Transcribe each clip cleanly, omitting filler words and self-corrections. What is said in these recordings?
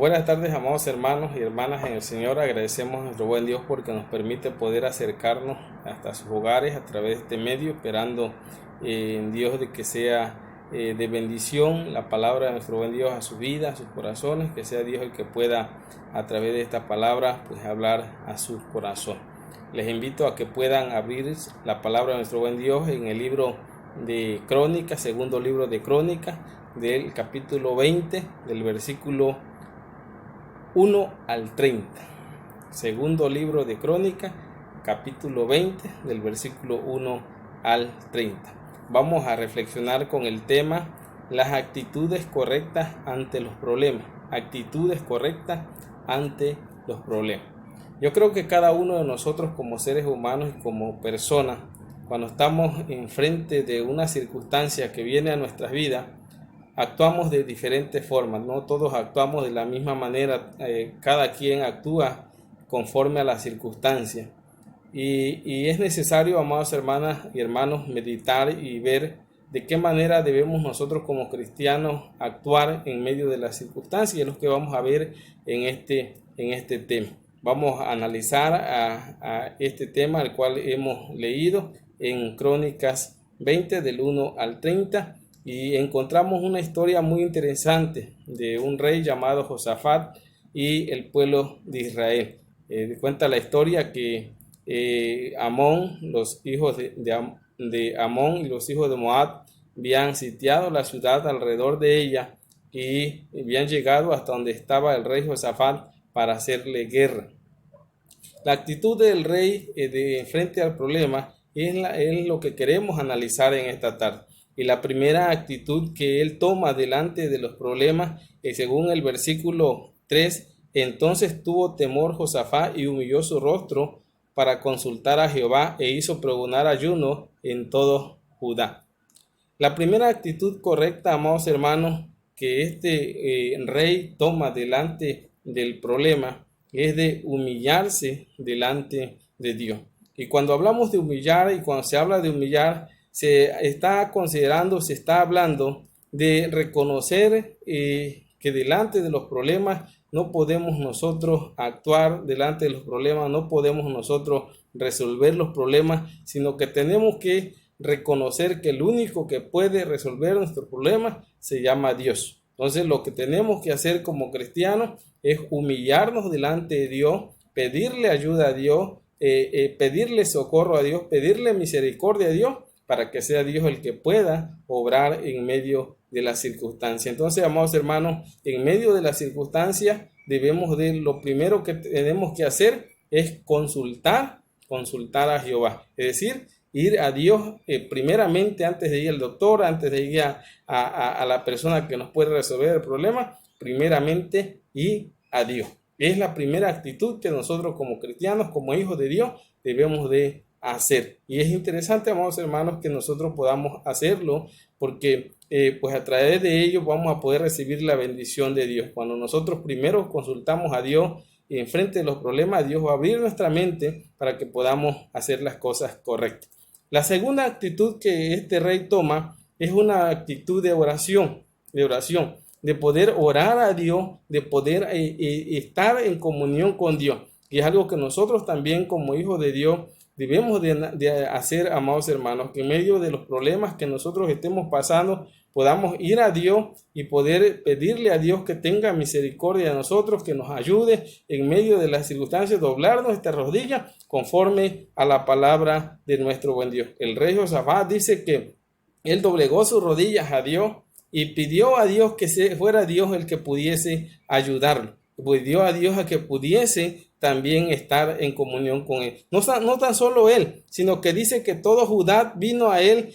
Buenas tardes, amados hermanos y hermanas en el Señor. Agradecemos a nuestro buen Dios porque nos permite poder acercarnos hasta sus hogares a través de este medio, esperando en Dios de que sea de bendición la palabra de nuestro buen Dios a su vida, a sus corazones, que sea Dios el que pueda a través de esta palabra pues hablar a su corazón. Les invito a que puedan abrir la palabra de nuestro buen Dios en el libro de Crónicas, segundo libro de Crónicas, del capítulo 20, del versículo 1 al 30. Segundo libro de Crónicas, capítulo 20, del versículo 1 al 30. Vamos a reflexionar con el tema las actitudes correctas ante los problemas. Actitudes correctas ante los problemas. Yo creo que cada uno de nosotros como seres humanos y como personas, cuando estamos enfrente de una circunstancia que viene a nuestras vidas, actuamos de diferentes formas, no todos actuamos de la misma manera, cada quien actúa conforme a las circunstancias. Y es necesario, amadas hermanas y hermanos, meditar y ver de qué manera debemos nosotros como cristianos actuar en medio de las circunstancias, y es lo que vamos a ver en este tema. Vamos a analizar a este tema, el cual hemos leído en Crónicas 20, del 1 al 30, y encontramos una historia muy interesante de un rey llamado Josafat y el pueblo de Israel. Cuenta la historia que Amón, los hijos de Amón y los hijos de Moab habían sitiado la ciudad alrededor de ella y habían llegado hasta donde estaba el rey Josafat para hacerle guerra. La actitud del rey de frente al problema es lo que queremos analizar en esta tarde. Y la primera actitud que él toma delante de los problemas, según el versículo 3, entonces tuvo temor Josafat y humilló su rostro para consultar a Jehová e hizo pregonar ayuno en todo Judá. La primera actitud correcta, amados hermanos, que este rey toma delante del problema es de humillarse delante de Dios. Y cuando hablamos de humillar y cuando se habla de humillar, se está hablando de reconocer que delante de los problemas no podemos nosotros actuar, delante de los problemas no podemos nosotros resolver los problemas, sino que tenemos que reconocer que el único que puede resolver nuestros problemas se llama Dios. Entonces lo que tenemos que hacer como cristianos es humillarnos delante de Dios, pedirle ayuda a Dios, pedirle socorro a Dios, pedirle misericordia a Dios, para que sea Dios el que pueda obrar en medio de las circunstancias. Entonces, amados hermanos, en medio de las circunstancias lo primero que tenemos que hacer es consultar a Jehová. Es decir, ir a Dios primeramente antes de ir al doctor, antes de ir a la persona que nos puede resolver el problema, primeramente ir a Dios. Es la primera actitud que nosotros como cristianos, como hijos de Dios, debemos de hacer. Y es interesante, amados hermanos, que nosotros podamos hacerlo porque pues a través de ello vamos a poder recibir la bendición de Dios. Cuando nosotros primero consultamos a Dios y enfrente de los problemas, Dios va a abrir nuestra mente para que podamos hacer las cosas correctas. La segunda actitud que este rey toma es una actitud de oración, de poder orar a Dios, de poder estar en comunión con Dios. Y es algo que nosotros también como hijos de Dios debemos de hacer, amados hermanos, que en medio de los problemas que nosotros estemos pasando, podamos ir a Dios y poder pedirle a Dios que tenga misericordia de nosotros, que nos ayude en medio de las circunstancias, doblar nuestras rodillas conforme a la palabra de nuestro buen Dios. El rey Josafat dice que él doblegó sus rodillas a Dios y pidió a Dios que fuera Dios el que pudiese ayudarlo. Pidió a Dios a que pudiese también estar en comunión con él. No tan solo él, sino que dice que todo Judá vino a él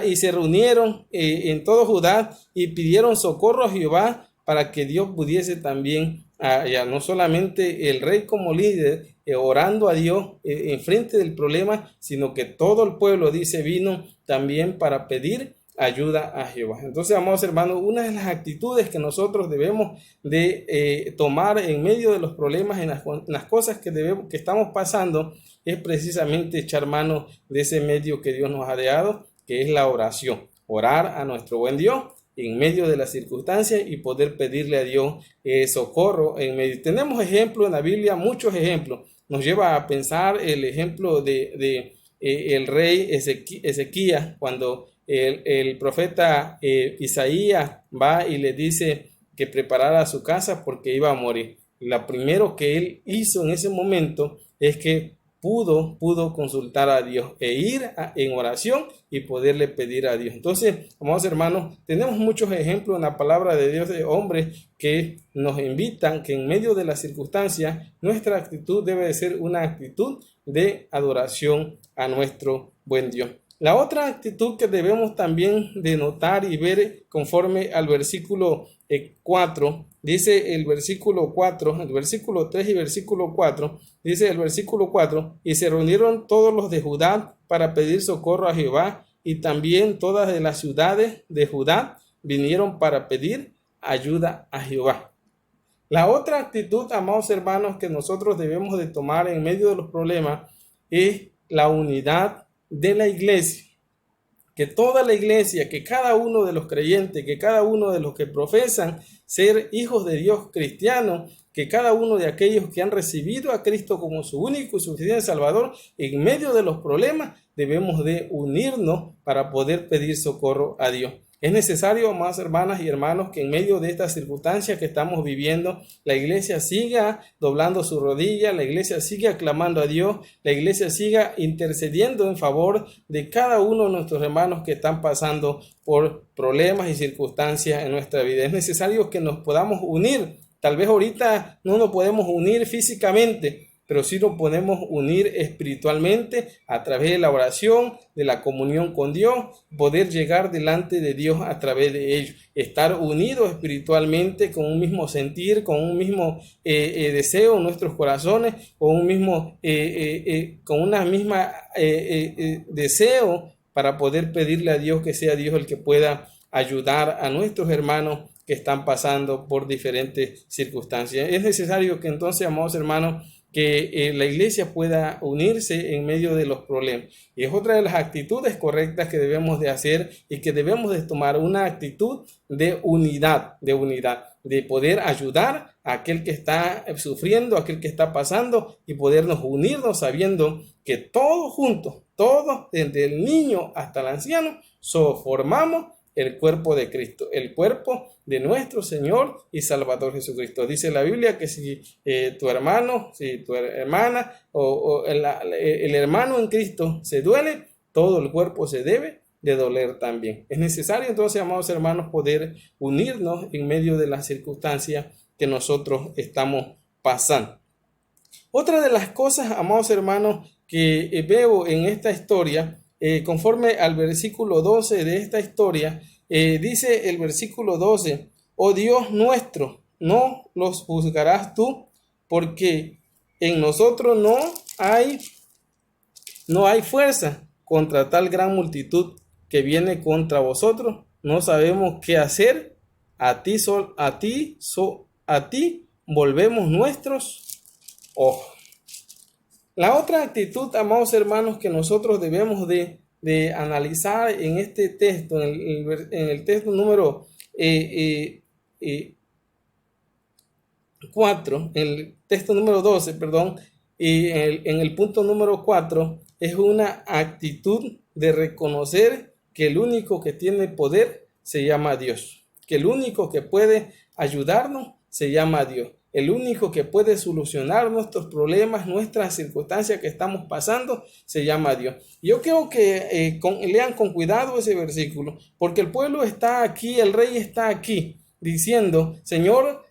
y se reunieron en todo Judá y pidieron socorro a Jehová para que Dios pudiese también, no solamente el rey como líder, orando a Dios en frente del problema, sino que todo el pueblo, dice, vino también para pedir ayuda a Jehová. Entonces, amados hermanos, una de las actitudes que nosotros debemos de tomar en medio de los problemas, en las cosas que estamos pasando, es precisamente echar mano de ese medio que Dios nos ha dado, que es la oración. Orar a nuestro buen Dios en medio de las circunstancias y poder pedirle a Dios socorro en medio. Tenemos ejemplos en la Biblia, muchos ejemplos. Nos lleva a pensar el ejemplo de el rey Ezequías, cuando el profeta Isaías va y le dice que preparara su casa porque iba a morir. Lo primero que él hizo en ese momento es que pudo consultar a Dios e ir en oración y poderle pedir a Dios. Entonces, amados hermanos, tenemos muchos ejemplos en la palabra de Dios de hombres que nos invitan que en medio de las circunstancias nuestra actitud debe de ser una actitud de adoración a nuestro buen Dios. La otra actitud que debemos también de notar y ver conforme al versículo 4, dice el versículo 4, el versículo 3 y versículo 4, dice el versículo 4, y se reunieron todos los de Judá para pedir socorro a Jehová, y también todas de las ciudades de Judá vinieron para pedir ayuda a Jehová. La otra actitud, amados hermanos, que nosotros debemos de tomar en medio de los problemas es la unidad de la iglesia. Que toda la iglesia, que cada uno de los creyentes, que cada uno de los que profesan ser hijos de Dios cristianos, que cada uno de aquellos que han recibido a Cristo como su único y suficiente Salvador, en medio de los problemas debemos de unirnos para poder pedir socorro a Dios. Es necesario, más hermanas y hermanos, que en medio de estas circunstancias que estamos viviendo, la iglesia siga doblando su rodilla, la iglesia siga clamando a Dios, la iglesia siga intercediendo en favor de cada uno de nuestros hermanos que están pasando por problemas y circunstancias en nuestra vida. Es necesario que nos podamos unir. Tal vez ahorita no nos podemos unir físicamente, pero sí nos podemos unir espiritualmente a través de la oración, de la comunión con Dios, poder llegar delante de Dios a través de ello, estar unidos espiritualmente con un mismo sentir, con un mismo deseo en nuestros corazones, con un mismo, con una misma deseo para poder pedirle a Dios que sea Dios el que pueda ayudar a nuestros hermanos que están pasando por diferentes circunstancias. Es necesario que entonces, amados hermanos, que la iglesia pueda unirse en medio de los problemas. Y es otra de las actitudes correctas que debemos de hacer y que debemos de tomar, una actitud de unidad, de poder ayudar a aquel que está sufriendo, a aquel que está pasando y podernos unirnos sabiendo que todos juntos, todos, desde el niño hasta el anciano, formamos el cuerpo de Cristo, el cuerpo de nuestro Señor y Salvador Jesucristo. Dice la Biblia que si tu hermano, si tu hermana o el hermano en Cristo se duele, todo el cuerpo se debe de doler también. Es necesario entonces, amados hermanos, poder unirnos en medio de las circunstancias que nosotros estamos pasando. Otra de las cosas, amados hermanos, que veo en esta historia, conforme al versículo 12 de esta historia, dice el versículo 12, oh Dios nuestro, no los juzgarás tú, porque en nosotros no hay fuerza contra tal gran multitud que viene contra vosotros. No sabemos qué hacer. A ti volvemos nuestros ojos. La otra actitud, amados hermanos, que nosotros debemos de analizar en este texto, en el texto número 4, el texto número 12, perdón, y en el punto número 4, es una actitud de reconocer que el único que tiene poder se llama Dios, que el único que puede ayudarnos se llama Dios. El único que puede solucionar nuestros problemas, nuestras circunstancias que estamos pasando, se llama Dios. Yo quiero que lean con cuidado ese versículo, porque el pueblo está aquí, el rey está aquí, diciendo, Señor,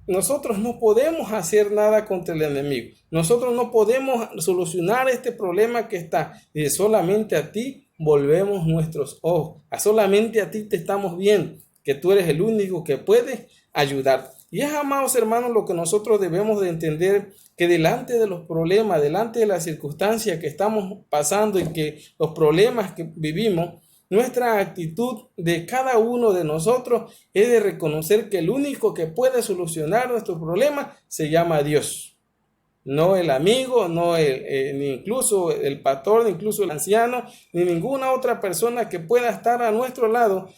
nosotros no podemos hacer nada contra el enemigo. Nosotros no podemos solucionar este problema que está. Y solamente a ti volvemos nuestros ojos. Solamente a ti te estamos viendo, que tú eres el único que puede ayudar. Y es, amados hermanos, lo que nosotros debemos de entender, que delante de los problemas, delante de las circunstancias que estamos pasando y que los problemas que vivimos, nuestra actitud de cada uno de nosotros es de reconocer que el único que puede solucionar nuestros problemas se llama Dios. no el amigo, no ni incluso el pastor, ni incluso el anciano, ni ninguna otra persona que pueda estar a nuestro lado,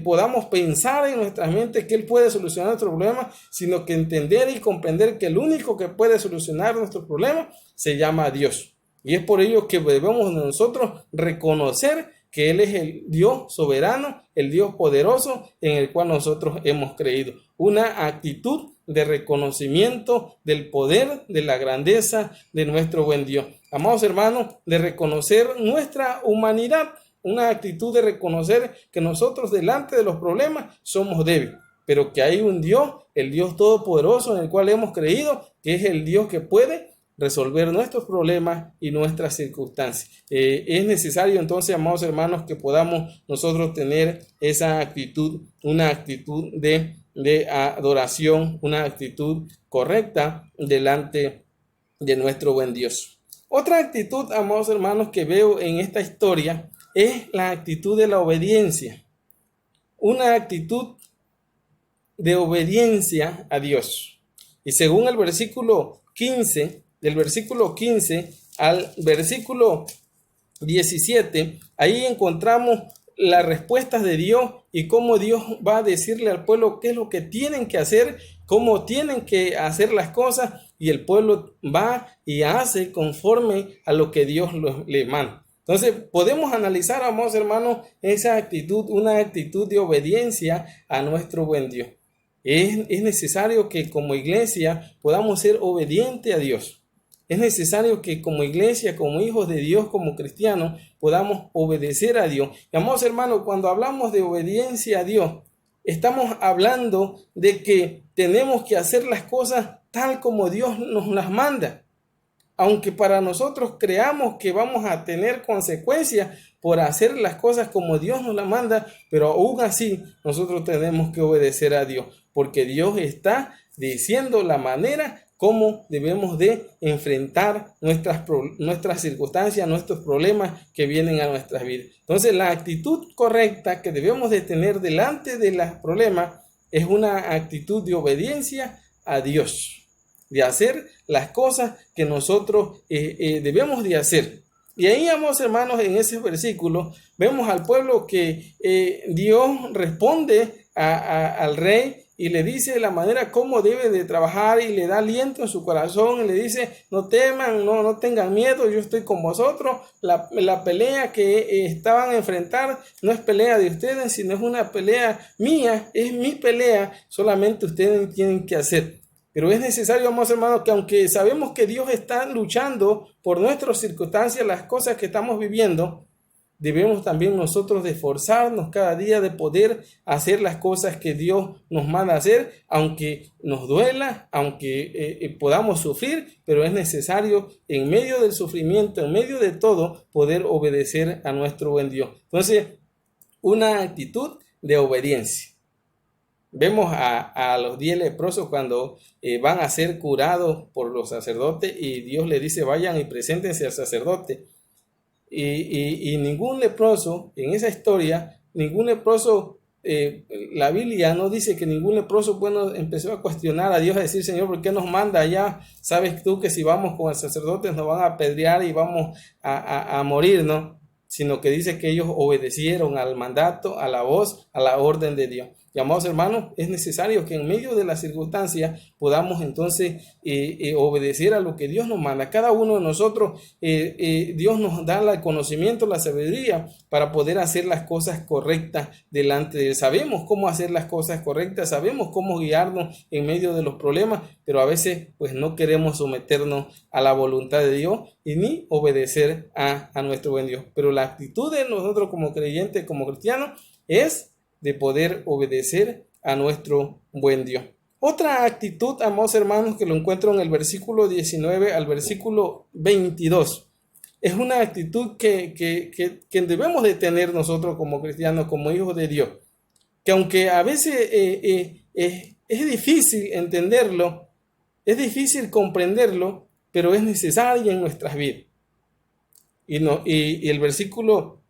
podamos pensar en nuestras mentes que Él puede solucionar nuestro problema, sino que entender y comprender que el único que puede solucionar nuestro problema se llama Dios. Y es por ello que debemos nosotros reconocer que Él es el Dios soberano, el Dios poderoso en el cual nosotros hemos creído. Una actitud de reconocimiento del poder, de la grandeza de nuestro buen Dios. Amados hermanos, de reconocer nuestra humanidad, una actitud de reconocer que nosotros delante de los problemas somos débiles, pero que hay un Dios, el Dios todopoderoso en el cual hemos creído, que es el Dios que puede resolver nuestros problemas y nuestras circunstancias. Es necesario entonces, amados hermanos, que podamos nosotros tener esa actitud, una actitud de adoración, una actitud correcta delante de nuestro buen Dios. Otra actitud, amados hermanos, que veo en esta historia es la actitud de la obediencia. Una actitud de obediencia a Dios. Y según el versículo 15, del versículo 15 al versículo 17, ahí encontramos las respuestas de Dios y cómo Dios va a decirle al pueblo qué es lo que tienen que hacer, cómo tienen que hacer las cosas, y el pueblo va y hace conforme a lo que Dios le manda. Entonces podemos analizar, amados hermanos, esa actitud, una actitud de obediencia a nuestro buen Dios. Es necesario que como iglesia podamos ser obedientes a Dios. Es necesario que como iglesia, como hijos de Dios, como cristianos, podamos obedecer a Dios. Y amados hermanos, cuando hablamos de obediencia a Dios, estamos hablando de que tenemos que hacer las cosas tal como Dios nos las manda. Aunque para nosotros creamos que vamos a tener consecuencias por hacer las cosas como Dios nos las manda, pero aún así nosotros tenemos que obedecer a Dios, porque Dios está diciendo la manera cómo debemos de enfrentar nuestras circunstancias, nuestros problemas que vienen a nuestras vidas. Entonces, la actitud correcta que debemos de tener delante de los problemas es una actitud de obediencia a Dios, de hacer las cosas que nosotros debemos de hacer. Y ahí, amados hermanos, en ese versículo vemos al pueblo que Dios responde al rey y le dice la manera como debe de trabajar, y le da aliento en su corazón y le dice: no teman, no tengan miedo, yo estoy con vosotros. La pelea que estaban a enfrentar no es pelea de ustedes, sino es una pelea mía, es mi pelea, solamente ustedes tienen que hacer. Pero es necesario, amados hermanos, que aunque sabemos que Dios está luchando por nuestras circunstancias, las cosas que estamos viviendo, debemos también nosotros de esforzarnos cada día de poder hacer las cosas que Dios nos manda hacer, aunque nos duela, aunque podamos sufrir, pero es necesario en medio del sufrimiento, en medio de todo, poder obedecer a nuestro buen Dios. Entonces, una actitud de obediencia. Vemos a los 10 leprosos cuando van a ser curados por los sacerdotes, y Dios les dice: vayan y preséntense al sacerdote. Y ningún leproso, en esa historia, ningún leproso, la Biblia no dice que ningún leproso, bueno, empezó a cuestionar a Dios, a decir: Señor, ¿por qué nos manda allá? Sabes tú que si vamos con el sacerdote nos van a apedrear y vamos a morir, ¿no? Sino que dice que ellos obedecieron al mandato, a la voz, a la orden de Dios. Y amados hermanos, es necesario que en medio de las circunstancias podamos entonces obedecer a lo que Dios nos manda. Cada uno de nosotros, Dios nos da el conocimiento, la sabiduría para poder hacer las cosas correctas delante de Él. Sabemos cómo hacer las cosas correctas, sabemos cómo guiarnos en medio de los problemas, pero a veces pues no queremos someternos a la voluntad de Dios y ni obedecer a nuestro buen Dios. Pero la actitud de nosotros como creyentes, como cristianos, es de poder obedecer a nuestro buen Dios. Otra actitud, amados hermanos, que lo encuentro en el versículo 19 al versículo 22, es una actitud que debemos de tener nosotros como cristianos, como hijos de Dios, que aunque a veces es difícil entenderlo, es difícil comprenderlo, pero es necesario en nuestras vidas. Y el versículo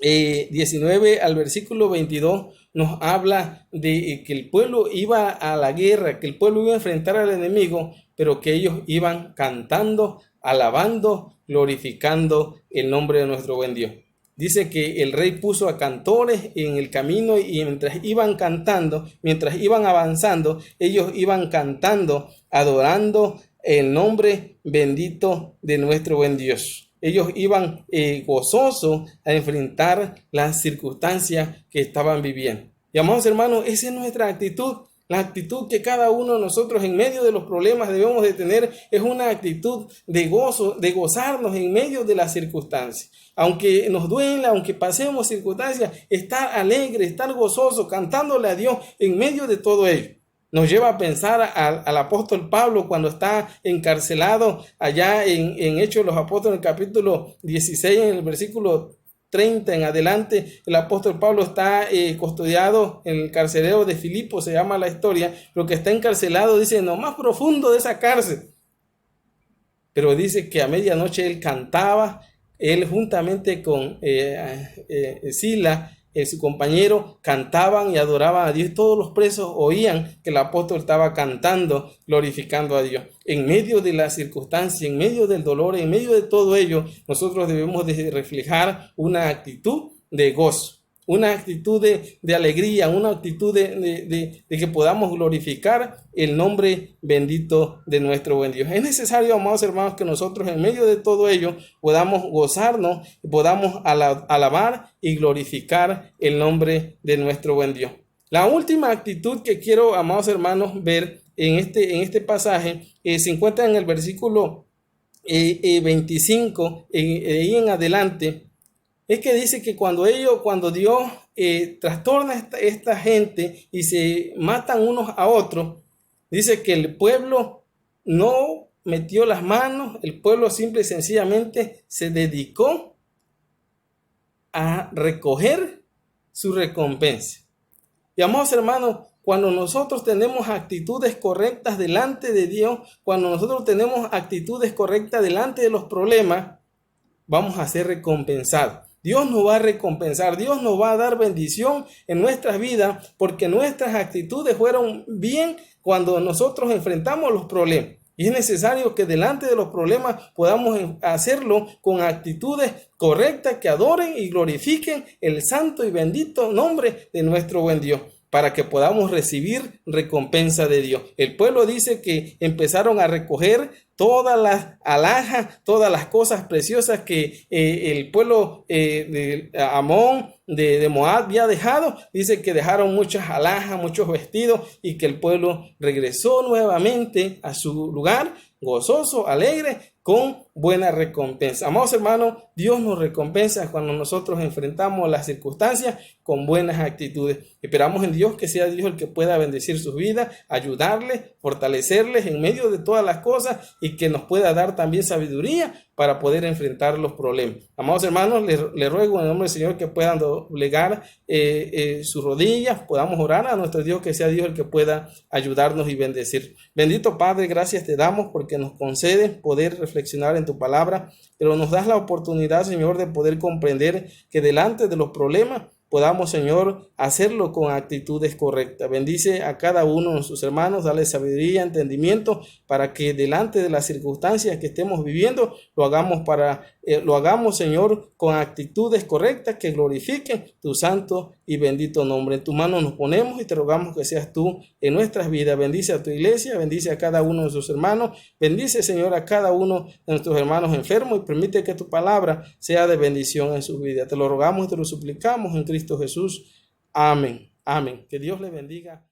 19 al versículo 22 nos habla de que el pueblo iba a la guerra, que el pueblo iba a enfrentar al enemigo, pero que ellos iban cantando, alabando, glorificando el nombre de nuestro buen Dios. Dice que el rey puso a cantores en el camino y mientras iban cantando, mientras iban avanzando, ellos iban cantando, adorando el nombre bendito de nuestro buen Dios. Ellos iban gozosos a enfrentar las circunstancias que estaban viviendo. Y amados hermanos, esa es nuestra actitud. La actitud que cada uno de nosotros en medio de los problemas debemos de tener es una actitud de gozo, de gozarnos en medio de las circunstancias. Aunque nos duela, aunque pasemos circunstancias, estar alegre, estar gozoso, cantándole a Dios en medio de todo ello. Nos lleva a pensar al apóstol Pablo cuando está encarcelado allá en Hechos de los Apóstoles, en el capítulo 16, en el versículo 30 en adelante. El apóstol Pablo está custodiado en el carcelero de Filipo, se llama la historia, pero que está encarcelado, dice, en lo más profundo de esa cárcel. Pero dice que a medianoche él cantaba, él juntamente con Sila, su compañero, cantaban y adoraban a Dios. Todos los presos oían que el apóstol estaba cantando, glorificando a Dios. En medio de la circunstancia, en medio del dolor, en medio de todo ello, nosotros debemos de reflejar una actitud de gozo, una actitud de alegría, una actitud de que podamos glorificar el nombre bendito de nuestro buen Dios. Es necesario, amados hermanos, que nosotros en medio de todo ello podamos gozarnos, podamos alabar y glorificar el nombre de nuestro buen Dios. La última actitud que quiero, amados hermanos, ver en este pasaje se encuentra en el versículo 25 y en adelante. Es que dice que cuando Dios trastorna esta gente y se matan unos a otros, dice que el pueblo no metió las manos, el pueblo simple y sencillamente se dedicó a recoger su recompensa. Y amados hermanos, cuando nosotros tenemos actitudes correctas delante de Dios, cuando nosotros tenemos actitudes correctas delante de los problemas, vamos a ser recompensados. Dios nos va a recompensar, Dios nos va a dar bendición en nuestras vidas porque nuestras actitudes fueron bien cuando nosotros enfrentamos los problemas. Y es necesario que delante de los problemas podamos hacerlo con actitudes correctas que adoren y glorifiquen el santo y bendito nombre de nuestro buen Dios, para que podamos recibir recompensa de Dios. El pueblo dice que empezaron a recoger todas las alhajas, todas las cosas preciosas que el pueblo de Amón, de Moab había dejado. Dice que dejaron muchas alhajas, muchos vestidos, y que el pueblo regresó nuevamente a su lugar, gozoso, alegre, con buena recompensa. Amados hermanos, Dios nos recompensa cuando nosotros enfrentamos las circunstancias con buenas actitudes. Esperamos en Dios que sea Dios el que pueda bendecir sus vidas, ayudarles, fortalecerles en medio de todas las cosas y que nos pueda dar también sabiduría para poder enfrentar los problemas. Amados hermanos, les ruego en el nombre del Señor que puedan doblegar sus rodillas, podamos orar a nuestro Dios, que sea Dios el que pueda ayudarnos y bendecir. Bendito Padre, gracias te damos porque nos concedes poder reflexionar en tu palabra, pero nos das la oportunidad, Señor, de poder comprender que delante de los problemas podamos, Señor, hacerlo con actitudes correctas. Bendice a cada uno de nuestros hermanos, dale sabiduría, entendimiento, para que delante de las circunstancias que estemos viviendo, lo hagamos, Señor, con actitudes correctas que glorifiquen tu santo y bendito nombre. En tu mano nos ponemos y te rogamos que seas tú en nuestras vidas. Bendice a tu iglesia, bendice a cada uno de sus hermanos, bendice, Señor, a cada uno de nuestros hermanos enfermos y permite que tu palabra sea de bendición en sus vidas. Te lo rogamos y te lo suplicamos en Cristo Jesús. Amén. Amén. Que Dios le bendiga.